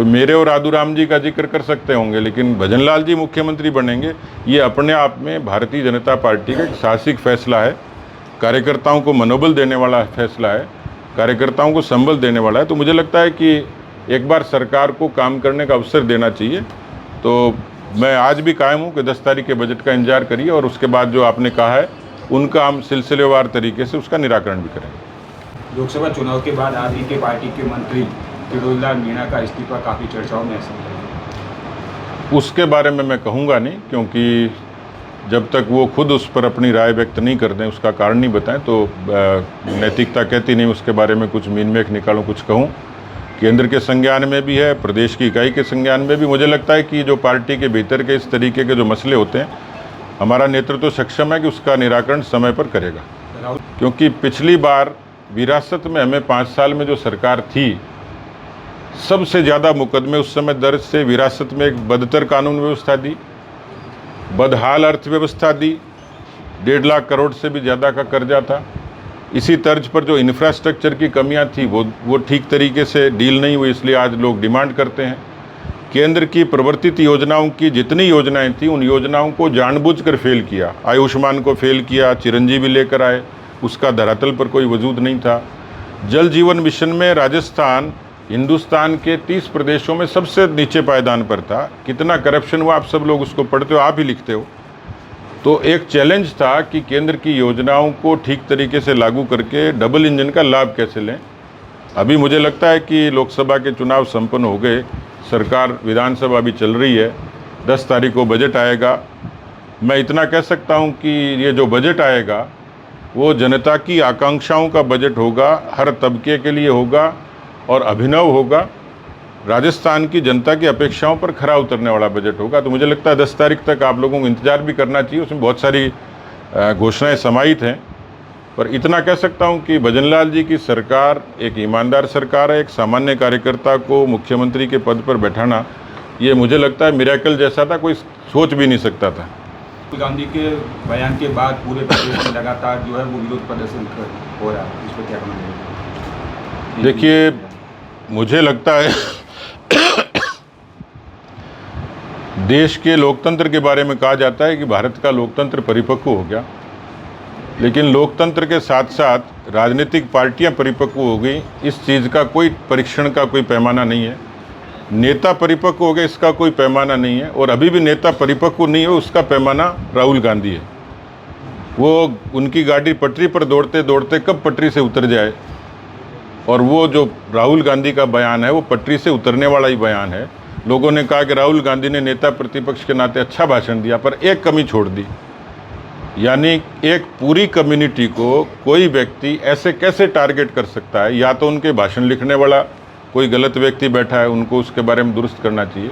मेरे और आदूराम जी का जिक्र कर सकते होंगे, लेकिन भजनलाल जी मुख्यमंत्री बनेंगे ये अपने आप में भारतीय जनता पार्टी का एक साहसिक फैसला है, कार्यकर्ताओं को मनोबल देने वाला फैसला है, कार्यकर्ताओं को संबल देने वाला है। तो मुझे लगता है कि एक बार सरकार को काम करने का अवसर देना चाहिए। तो मैं आज भी कायम हूँ कि 10 तारीख के बजट का इंतजार करिए और उसके बाद जो आपने कहा है उनका हम सिलसिलेवार तरीके से उसका निराकरण भी करेंगे। लोकसभा चुनाव के बाद आप ही के पार्टी के मंत्री फिरोजलाल मीणा का इस्तीफा काफ़ी चर्चाओं में है। उसके बारे में मैं कहूँगा नहीं, क्योंकि जब तक वो खुद उस पर अपनी राय व्यक्त नहीं कर दें, उसका कारण नहीं बताएं, तो नैतिकता कहती नहीं उसके बारे में कुछ मीनमेख निकालूं, कुछ कहूँ। केंद्र के संज्ञान में भी है, प्रदेश की इकाई के संज्ञान में भी। मुझे लगता है कि जो पार्टी के भीतर के इस तरीके के जो मसले होते हैं, हमारा नेतृत्व सक्षम है कि उसका निराकरण समय पर करेगा। क्योंकि पिछली बार विरासत में हमें 5 साल में जो सरकार थी, सबसे ज़्यादा मुकदमे उस समय दर्ज से विरासत में एक बदतर कानून व्यवस्था दी, बदहाल अर्थव्यवस्था दी, 1.5 लाख करोड़ से भी ज़्यादा का कर्जा था। इसी तर्ज पर जो इंफ्रास्ट्रक्चर की कमियां थी वो ठीक तरीके से डील नहीं हुई, इसलिए आज लोग डिमांड करते हैं। केंद्र की प्रवर्तित योजनाओं की जितनी योजनाएं थी, उन योजनाओं को जानबूझकर फेल किया। आयुष्मान को फेल किया, चिरंजीवी लेकर आए, उसका धरातल पर कोई वजूद नहीं था। जल जीवन मिशन में राजस्थान हिंदुस्तान के 30 प्रदेशों में सबसे नीचे पायदान पर था। कितना करप्शन हुआ आप सब लोग उसको पढ़ते हो, आप ही लिखते हो। तो एक चैलेंज था कि केंद्र की योजनाओं को ठीक तरीके से लागू करके डबल इंजन का लाभ कैसे लें। अभी मुझे लगता है कि लोकसभा के चुनाव संपन्न हो गए, सरकार विधानसभा भी चल रही है, 10 तारीख को बजट आएगा। मैं इतना कह सकता हूं कि ये जो बजट आएगा वो जनता की आकांक्षाओं का बजट होगा, हर तबके के लिए होगा और अभिनव होगा। राजस्थान की जनता की अपेक्षाओं पर खरा उतरने वाला बजट होगा। तो मुझे लगता है 10 तारीख तक आप लोगों को इंतजार भी करना चाहिए। उसमें बहुत सारी घोषणाएं समाहित हैं, पर इतना कह सकता हूं कि भजनलाल जी की सरकार एक ईमानदार सरकार है। एक सामान्य कार्यकर्ता को मुख्यमंत्री के पद पर बैठाना, ये मुझे लगता है मिरेकल जैसा था, कोई सोच भी नहीं सकता था। राहुल गांधी के बयान के बाद पूरे प्रदेश में लगातार जो है वो विरोध प्रदर्शन हो रहा है, इस पर क्या कहना है? देखिए, मुझे लगता है देश के लोकतंत्र के बारे में कहा जाता है कि भारत का लोकतंत्र परिपक्व हो गया, लेकिन लोकतंत्र के साथ साथ राजनीतिक पार्टियां परिपक्व हो गई। इस चीज़ का कोई परीक्षण का कोई पैमाना नहीं है। नेता परिपक्व हो गए, इसका कोई पैमाना नहीं है। और अभी भी नेता परिपक्व नहीं हो, उसका पैमाना राहुल गांधी है। वो उनकी गाड़ी पटरी पर दौड़ते दौड़ते कब पटरी से उतर जाए, और वो जो राहुल गांधी का बयान है वो पटरी से उतरने वाला ही बयान है। लोगों ने कहा कि राहुल गांधी ने नेता प्रतिपक्ष के नाते अच्छा भाषण दिया, पर एक कमी छोड़ दी, यानी एक पूरी कम्युनिटी को कोई व्यक्ति ऐसे कैसे टारगेट कर सकता है। या तो उनके भाषण लिखने वाला कोई गलत व्यक्ति बैठा है, उनको उसके बारे में दुरुस्त करना चाहिए।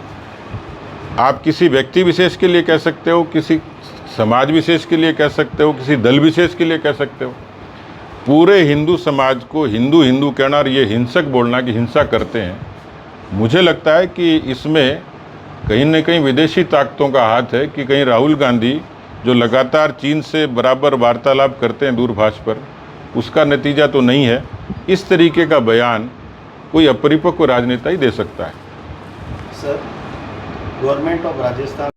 आप किसी व्यक्ति विशेष के लिए कह सकते हो, किसी समाज विशेष के लिए कह सकते हो, किसी दल विशेष के लिए कह सकते हो। पूरे हिंदू समाज को हिंदू हिंदू कहना और ये हिंसक बोलना कि हिंसा करते हैं, मुझे लगता है कि इसमें कहीं न कहीं विदेशी ताकतों का हाथ है। कि कहीं राहुल गांधी जो लगातार चीन से बराबर वार्तालाप करते हैं दूरभाष पर, उसका नतीजा तो नहीं है। इस तरीके का बयान कोई अपरिपक्व राजनेता ही दे सकता है। Sir, government of Rajasthan